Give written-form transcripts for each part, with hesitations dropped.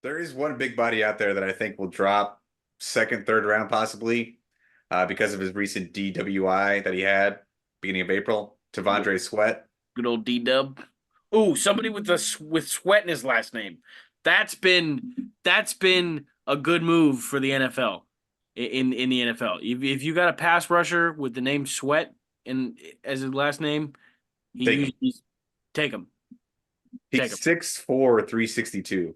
There is one big body out there that I think will drop second, third round possibly because of his recent DWI that he had beginning of April. Tavondre Sweat. Good old D-Dub. Ooh, somebody with Sweat in his last name. That's been a good move for the NFL in the NFL. If you got a pass rusher with the name Sweat in as his last name, he Take him. usually take him. Take him. He's 6'4", 362.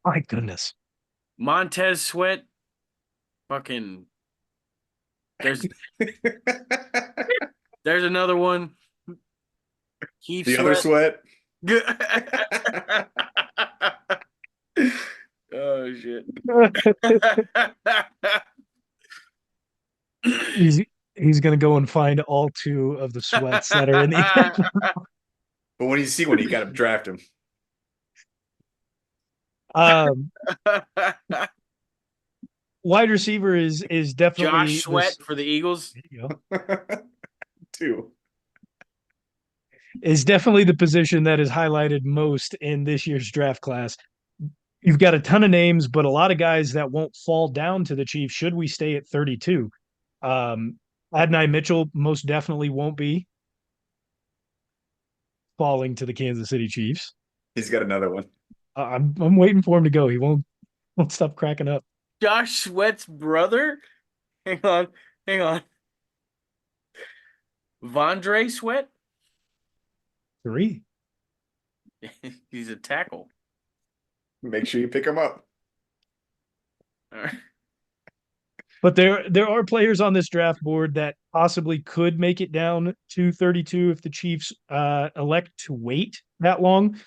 My goodness. Montez Sweat, fucking. There's there's another one. Keith The other Sweat. Oh shit. He's gonna go and find all two of the Sweats that are in the But when you see one, you got to draft him. Wide receiver is definitely Josh Sweat for the Eagles. Two. Is definitely the position that is highlighted most in this year's draft class. You've got a ton of names, but a lot of guys that won't fall down to the Chiefs should we stay at 32. Adonai Mitchell most definitely won't be falling to the Kansas City Chiefs. He's got another one. I'm waiting for him to go. He won't stop cracking up. Josh Sweat's brother? Hang on. Vondre Sweat? 3. He's a tackle. Make sure you pick him up. All right. But there are players on this draft board that possibly could make it down to 32 if the Chiefs elect to wait that long.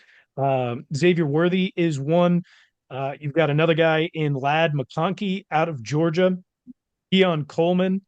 Xavier Worthy is one. You've got another guy in Ladd McConkey out of Georgia, Keon Coleman,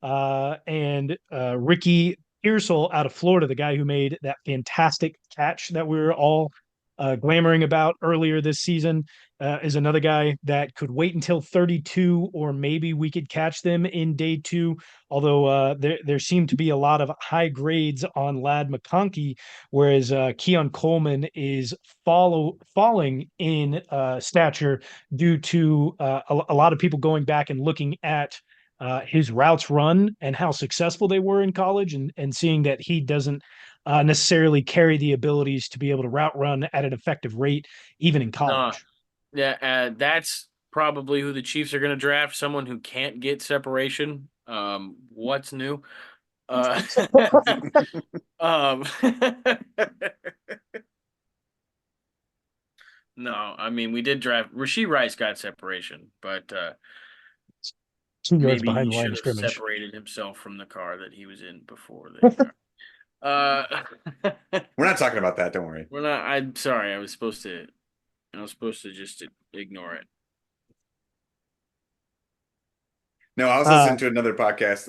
and Ricky Pearsall out of Florida, the guy who made that fantastic catch that we were all glamoring about earlier this season, is another guy that could wait until 32, or maybe we could catch them in day 2. Although there seemed to be a lot of high grades on Ladd McConkey, whereas Keon Coleman is falling in stature due to a lot of people going back and looking at his routes run and how successful they were in college, and seeing that he doesn't necessarily carry the abilities to be able to route run at an effective rate, even in college. Yeah, that's probably who the Chiefs are going to draft. Someone who can't get separation. What's new? Um, no, I mean we did draft Rashee Rice got separation, but 2 yards maybe behind he the line should of have scrimmage. separated himself from the car that he was in before they draft. We're not talking about that. Don't worry. We're not. I'm sorry. I was supposed to just ignore it. No, I was listening to another podcast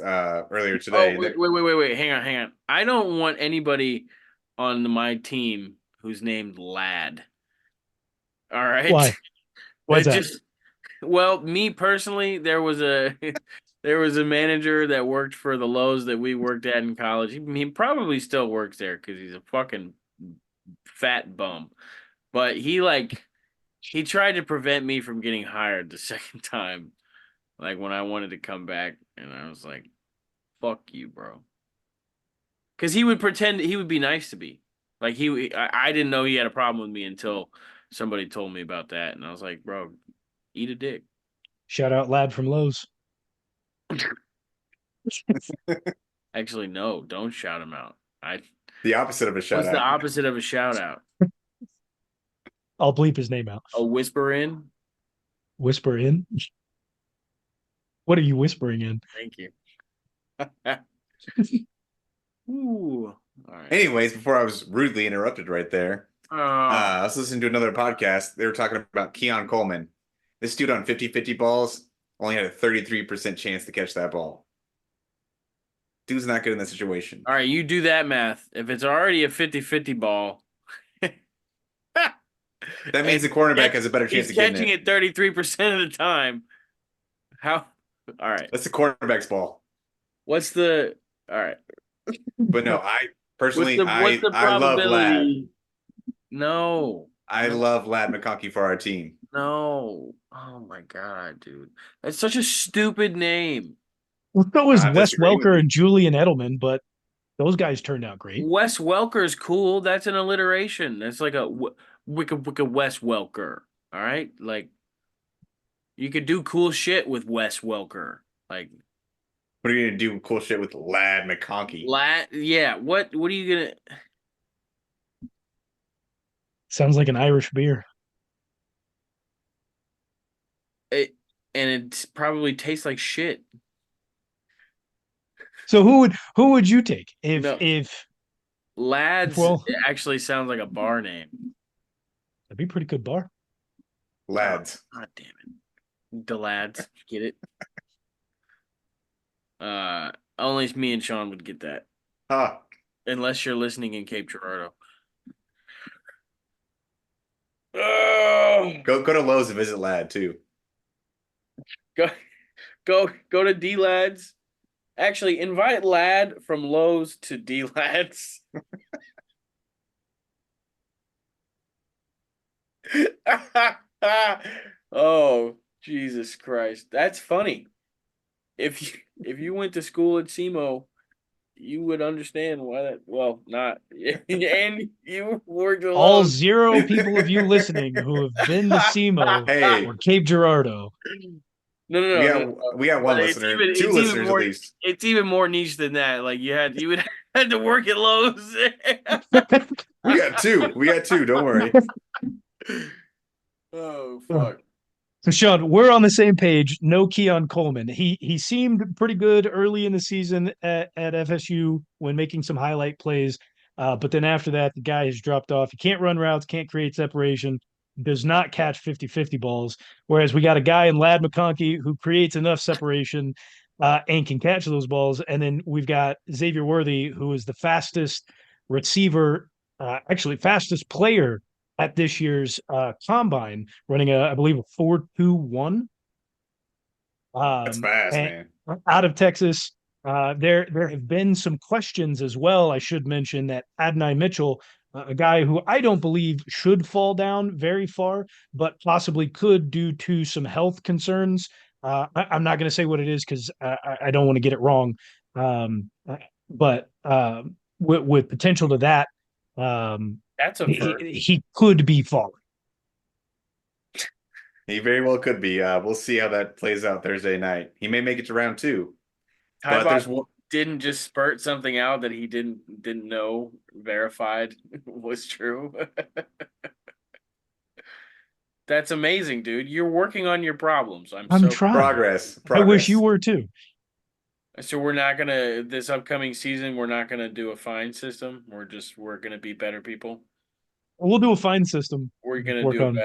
earlier today. Oh, wait. Hang on. I don't want anybody on my team who's named Lad. All right. Why? Why's that? Well, me personally, there was a manager that worked for the Lowe's that we worked at in college. He probably still works there because he's a fucking fat bum. But he tried to prevent me from getting hired the second time. Like when I wanted to come back, and I was like, fuck you, bro. Because he would pretend he would be nice to me. Like I didn't know he had a problem with me until somebody told me about that. And I was like, bro, eat a dick. Shout out Lad from Lowe's. Actually, no, don't shout him out. The opposite of a shout What's out. the opposite of a shout out? I'll bleep his name out. A whisper in? Whisper in? What are you whispering in? Thank you. Ooh. All right. Anyways, before I was rudely interrupted right there, I was listening to another podcast. They were talking about Keon Coleman. This dude on 50-50 balls only had a 33% chance to catch that ball. Dude's not good in that situation. All right, you do that math. If it's already a 50-50 ball, that means the cornerback has a better chance of getting catching it 33% of the time. How? All right. That's the cornerback's ball. What's the? All right. But no, I personally, what's the I love Lad. No, I love Lad McConkey for our team. No. Oh my God, dude. That's such a stupid name. Well, so is I'm Wes disagreeing with Welker you. and Julian Edelman, but those guys turned out great. Wes Welker's cool. That's an alliteration. That's like a wicka Wes Welker. All right? Like you could do cool shit with Wes Welker. Like What are you gonna do? Cool shit with Lad McConkey. yeah, what are you gonna Sounds like an Irish beer. it and it probably tastes like shit. So who would you take if No. if Lads well, actually sounds like a bar name. that'd be a pretty good bar. Lads. God damn it. The lads. Get it? Only me and Sean would get that. Huh. Unless you're listening in Cape Girardeau. Oh, Go to Lowe's and visit Lad too. go go to D Lads. Actually, invite Lad from Lowe's to D Lads. Oh, Jesus Christ. That's funny. If you went to school at SEMO, you would understand why that well, not and you worked at All Lowe's. 0 people of you listening who have been to SEMO Hey, or Cape Girardeau. No. we got one But listener, two it's even listeners at more least. it's even more niche than that. Like you would had to work at Lowe's. We got two. We got two. Don't worry. Oh fuck. So Sean, we're on the same page. No Keon Coleman. He seemed pretty good early in the season at FSU when making some highlight plays. But then after that, the guy has dropped off. He can't run routes, can't create separation, does not catch 50-50 balls. Whereas we got a guy in Lad McConkey who creates enough separation and can catch those balls. And then we've got Xavier Worthy, who is the fastest receiver, actually fastest player at this year's combine, running I believe a 4.21. That's fast, And man. out of Texas. There have been some questions as well. I should mention that Adonai Mitchell, a guy who I don't believe should fall down very far, but possibly could due to some health concerns. I'm not going to say what it is because I don't want to get it wrong. But with potential to that, That's a he, first. he could be falling. He very well could be. We'll see how that plays out Thursday night. He may make it to round two. But Tybot there's one. didn't just spurt something out that he didn't know verified was true. That's amazing, dude. You're working on your problems. I'm trying. Progress. I wish you were too. So we're not gonna this upcoming season. We're not gonna do a fine system. We're gonna be better people. We'll do a fine system. We're gonna Work do on a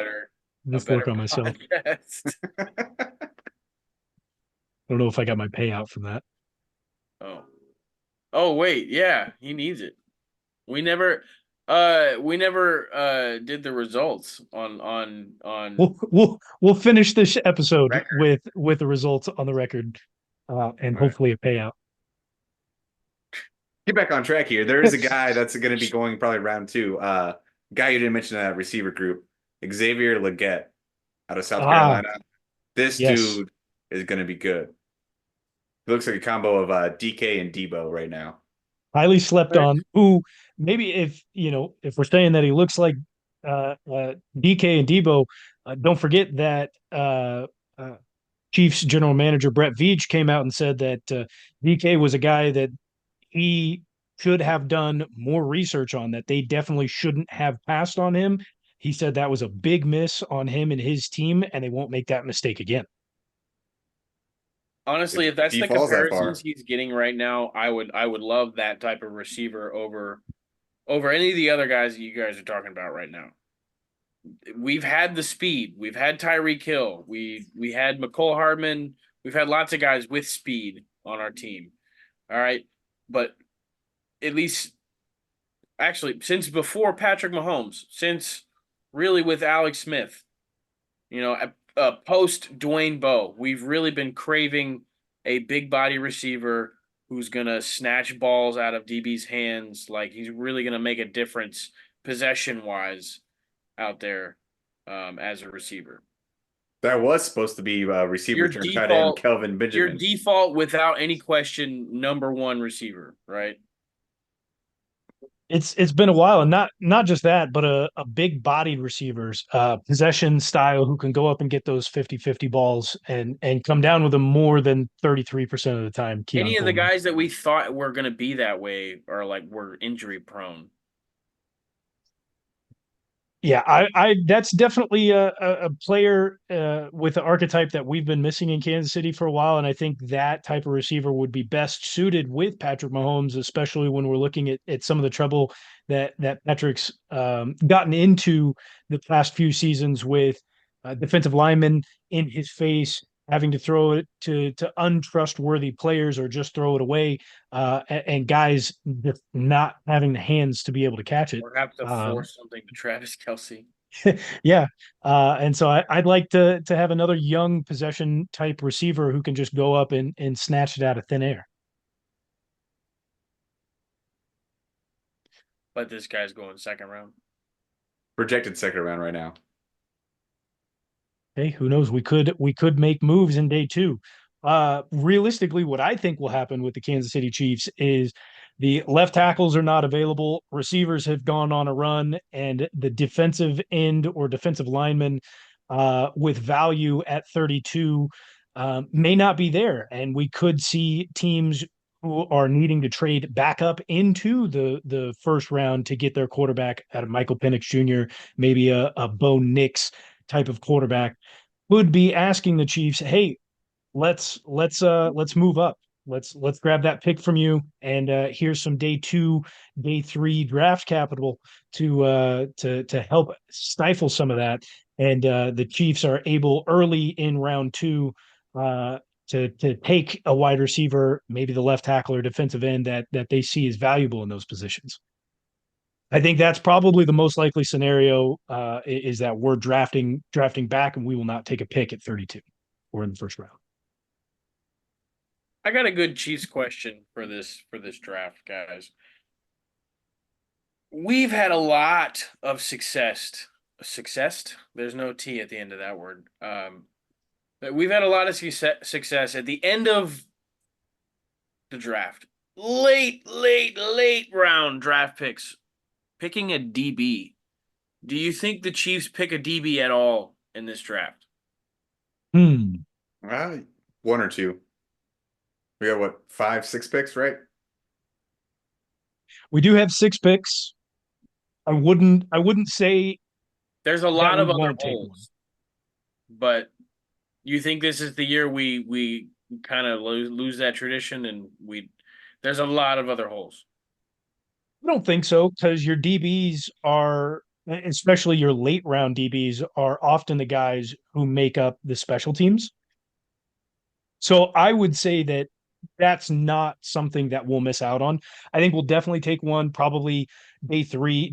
just better work on myself. podcast. I don't know if I got my payout from that. Oh wait, yeah, he needs it. We never did the results on We'll finish this episode record. with the results on the record, and Right. hopefully a payout. Get back on track here. There is a guy that's going to be going probably round two. Guy you didn't mention in that receiver group, Xavier Legette out of South Carolina. This yes. dude is going to be good. He looks like a combo of DK and Debo right now. Highly slept on. Who maybe if we're saying that he looks like DK and Debo, don't forget that Chiefs general manager Brett Veach came out and said that DK was a guy that he should have done more research on, that they definitely shouldn't have passed on him. He said that was a big miss on him and his team, and they won't make that mistake again. Honestly, if that's he the falls that comparisons far. he's getting right now, I would love that type of receiver over any of the other guys that you guys are talking about right now. We've had the speed. We've had Tyreek Hill. We had McCole Hardman. We've had lots of guys with speed on our team. All right. But at least actually since before Patrick Mahomes, since really with Alex Smith, post Dwayne Bowe, we've really been craving a big body receiver who's going to snatch balls out of DB's hands. Like he's really going to make a difference possession wise. out there as a receiver. That was supposed to be receiver Your turn tight end Kelvin your Benjamin. default, without any question, number one receiver, right? It's been a while, and not just that, but a big bodied receivers, possession style who can go up and get those 50-50 balls and come down with them more than 33% of the time. Keon Any of the Coleman. guys that we thought were going to be that way are like were injury prone. Yeah, I that's definitely a player with the archetype that we've been missing in Kansas City for a while, and I think that type of receiver would be best suited with Patrick Mahomes, especially when we're looking at some of the trouble that Patrick's gotten into the past few seasons with defensive linemen in his face, having to throw it to untrustworthy players or just throw it away, and guys just not having the hands to be able to catch it. Or have to force something to Travis Kelce. Yeah. And so I'd like to have another young possession type receiver who can just go up and snatch it out of thin air. But this guy's going second round. Projected second round right now. Hey, who knows? We could make moves in day two. Realistically, what I think will happen with the Kansas City Chiefs is the left tackles are not available, receivers have gone on a run, and the defensive end or defensive lineman with value at 32 may not be there. And we could see teams who are needing to trade back up into the first round to get their quarterback out of Michael Penix Jr., maybe a Bo Nix type of quarterback, would be asking the Chiefs, "Hey, let's move up. Let's grab that pick from you, and here's some day two, day three draft capital to help stifle some of that." And the Chiefs are able early in round two to take a wide receiver, maybe the left tackle or defensive end that they see as valuable in those positions. I think that's probably the most likely scenario, is that we're drafting back and we will not take a pick at 32 or in the first round. I got a good Chiefs question for this draft, guys. We've had a lot of success. Success? There's no T at the end of that word. But we've had a lot of success at the end of the draft. Late round draft picks. Picking a DB. Do you think the Chiefs pick a DB at all in this draft? One or two. We got what, 5, 6 picks, right? We do have 6 picks. I wouldn't say there's a lot of other take holes. But you think this is the year we kind of lose that tradition and there's a lot of other holes? I don't think so, because your DBs are, especially your late round DBs, are often the guys who make up the special teams. So I would say that that's not something that we'll miss out on. I think we'll definitely take one, probably day three,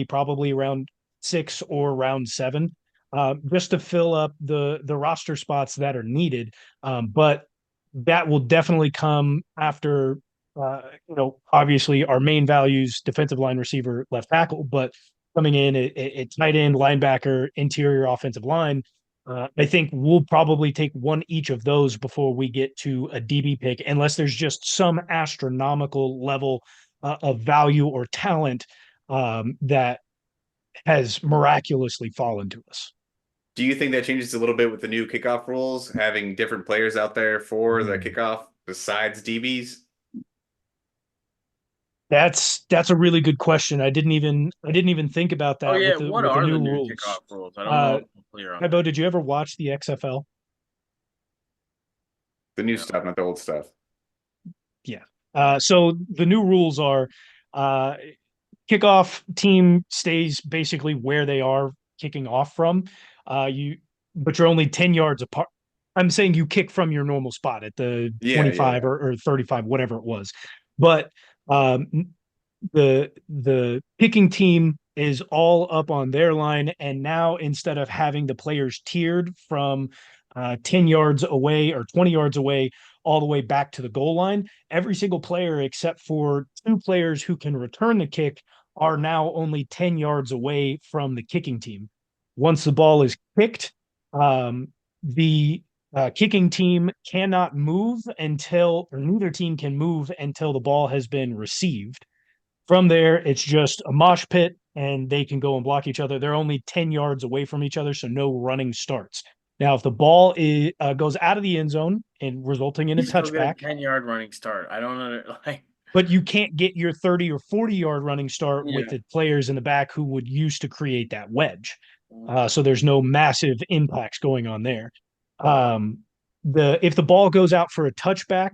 probably around 6 or round 7, just to fill up the roster spots that are needed. But that will definitely come after, obviously our main values, defensive line, receiver, left tackle, but coming in at tight end, linebacker, interior offensive line. I think we'll probably take one each of those before we get to a DB pick, unless there's just some astronomical level of value or talent that has miraculously fallen to us. Do you think that changes a little bit with the new kickoff rules, having different players out there for the kickoff besides DBs? That's a really good question. I didn't even think about that. Oh yeah, with what the are new the new rules. kickoff rules? I don't know. Clear on. Bo, did you ever watch the XFL? The new stuff, not the old stuff. Yeah. So the new rules are kickoff team stays basically where they are kicking off from. But you're only 10 yards apart. I'm saying you kick from your normal spot at the 25 or 35, whatever it was. But the kicking team is all up on their line, and now instead of having the players tiered from 10 yards away or 20 yards away all the way back to the goal line, every single player except for 2 players who can return the kick are now only 10 yards away from the kicking team. Once the ball is kicked, the kicking team cannot move until, or neither team can move until the ball has been received. From there, it's just a mosh pit and they can go and block each other. They're only 10 yards away from each other, so no running starts. Now, if the ball goes out of the end zone and resulting in a touchback, 10-yard running start. I don't know, like, but you can't get your 30 or 40-yard running start with the players in the back who would use to create that wedge. So there's no massive impacts going on there. If the ball goes out for a touchback,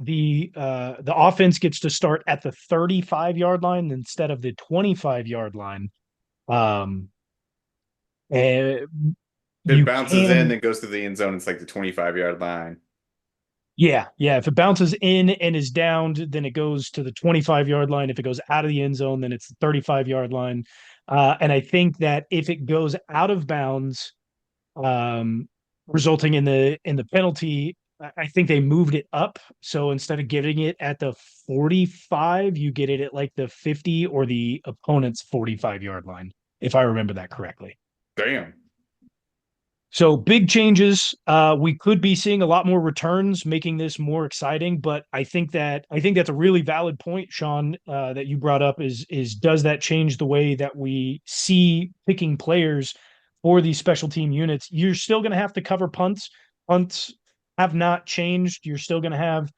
the offense gets to start at the 35-yard line instead of the 25-yard line. If it bounces in and goes to the end zone, it's like the 25-yard line. Yeah. If it bounces in and is downed, then it goes to the 25-yard line. If it goes out of the end zone, then it's the 35-yard line. And I think that if it goes out of bounds, resulting in the penalty, I think they moved it up. So instead of getting it at the 45, you get it at like the 50 or the opponent's 45-yard line, if I remember that correctly. Damn. So big changes. We could be seeing a lot more returns, making this more exciting. But I think that's a really valid point, Sean, that you brought up. Is does that change the way that we see picking players for these special team units? You're still going to have to cover punts. Punts have not changed. You're still going to have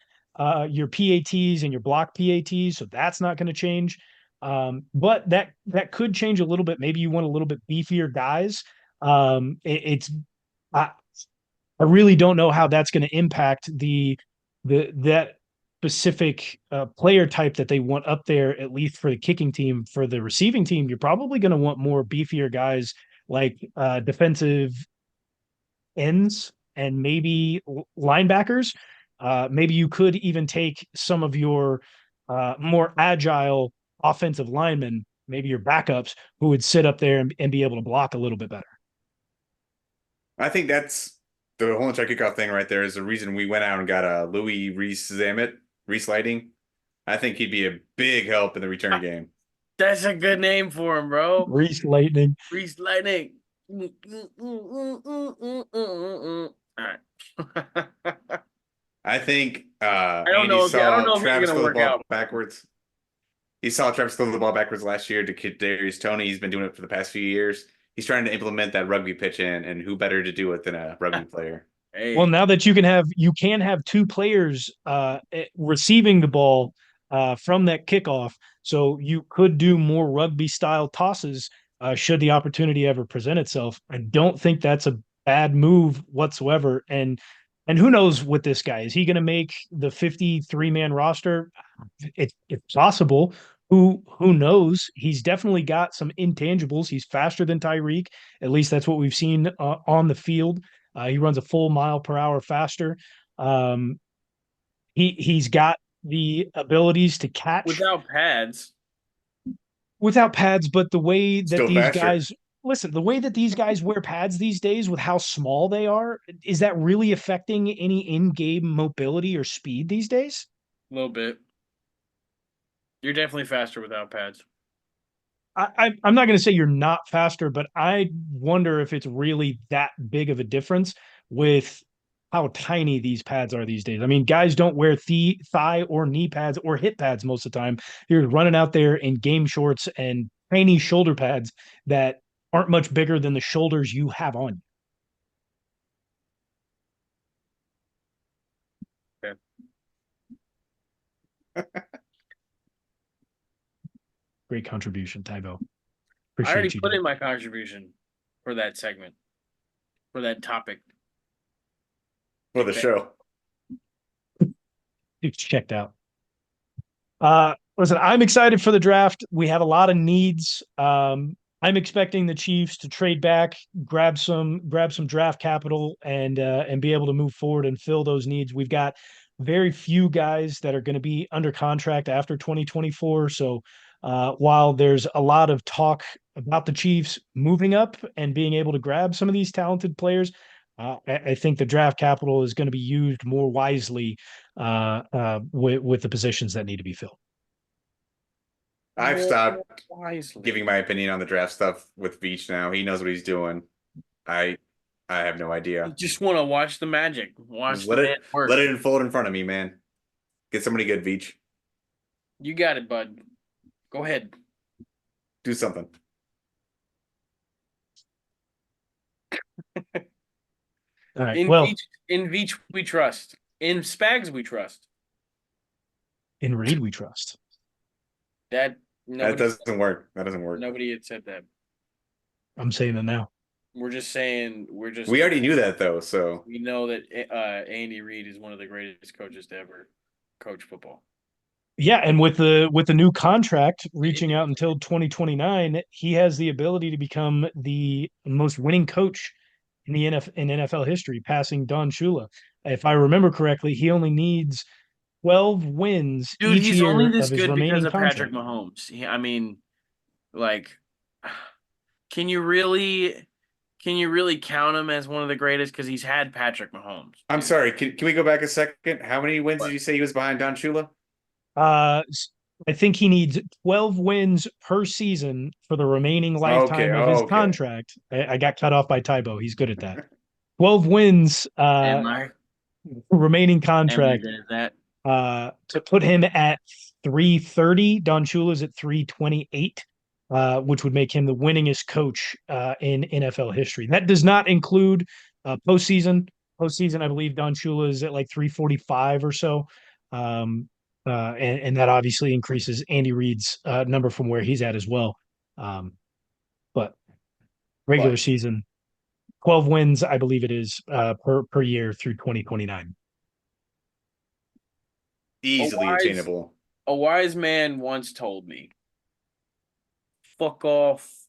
your PATs and your block PATs, so that's not going to change. But that could change a little bit. Maybe you want a little bit beefier guys. I really don't know how that's going to impact that specific player type that they want up there, at least for the kicking team. For the receiving team, you're probably going to want more beefier guys like defensive ends and maybe linebackers. Maybe you could even take some of your more agile offensive linemen, maybe your backups, who would sit up there and be able to block a little bit better. I think that's the whole entire kickoff thing right there is the reason we went out and got a Louis Reese Lighting. I think he'd be a big help in the return game. That's a good name for him, bro. Reese Lightning. Reese Lightning. All right. I think I don't know if Travis throw the ball backwards. He saw Travis throw the ball backwards last year to Kadarius Toney. He's been doing it for the past few years. He's trying to implement that rugby pitch in, and who better to do it than a rugby player? Hey. Well, now that you can have two players receiving the ball from that kickoff, so you could do more rugby style tosses should the opportunity ever present itself. I don't think that's a bad move whatsoever. And who knows with this guy? Is he going to make the 53-man roster? It's possible. Who knows? He's definitely got some intangibles. He's faster than Tyreek. At least that's what we've seen on the field. He runs a full mile per hour faster. He's got the abilities to catch without pads. But the way that the way that these guys wear pads these days with how small they are, is that really affecting any in-game mobility or speed these days? A little bit. You're definitely faster without pads. I'm not going to say you're not faster, but I wonder if it's really that big of a difference with how tiny these pads are these days. I mean, guys don't wear thigh or knee pads or hip pads most of the time. You're running out there in game shorts and tiny shoulder pads that aren't much bigger than the shoulders you have on. Okay. Great contribution, Tybo. I already put in my contribution for that segment, for that topic. For the show. It's checked out. Listen, I'm excited for the draft. We have a lot of needs. I'm expecting the Chiefs to trade back, grab some draft capital, and be able to move forward and fill those needs. We've got very few guys that are going to be under contract after 2024. So while there's a lot of talk about the Chiefs moving up and being able to grab some of these talented players, I think the draft capital is going to be used more wisely with the positions that need to be filled. I've stopped wisely. giving my opinion on the draft stuff with Veach now. He knows what he's doing. I have no You idea. just want to watch the magic. Watch Just the man work. let it unfold in front of me, man. Get somebody good, Veach. You got it, bud. Go ahead. Do something. All right. In Well, in Veach we trust. In Spags we trust. in Reed we trust. That Doesn't work. That doesn't work. Nobody had said that. I'm saying it now. We're just saying We already knew that though, so we know that Andy Reid is one of the greatest coaches to ever coach football. Yeah, and with the new contract reaching out until 2029, he has the ability to become the most winning coach in the NFL history, passing Don Shula. If I remember correctly, he only needs 12 wins Dude, each he's year only this of his good remaining because of Patrick contract. Mahomes. I mean, like, can you really count him as one of the greatest because he's had Patrick Mahomes? I'm sorry. Can we go back a second? How many wins did you say he was behind Don Shula? I think he needs 12 wins per season for the remaining lifetime of his contract. I got cut off by Tybo. He's good at that. 12 wins Am I? remaining contract Am I that? to put him at 330. Don Shula's at 328, which would make him the winningest coach in NFL history. That does not include postseason. Postseason, I believe Don Shula is at like 345 or so. And that obviously increases Andy Reid's number from where he's at as well. But regular season, 12 wins, I believe it is per year through 2029. Easily attainable. A wise man once told me, fuck off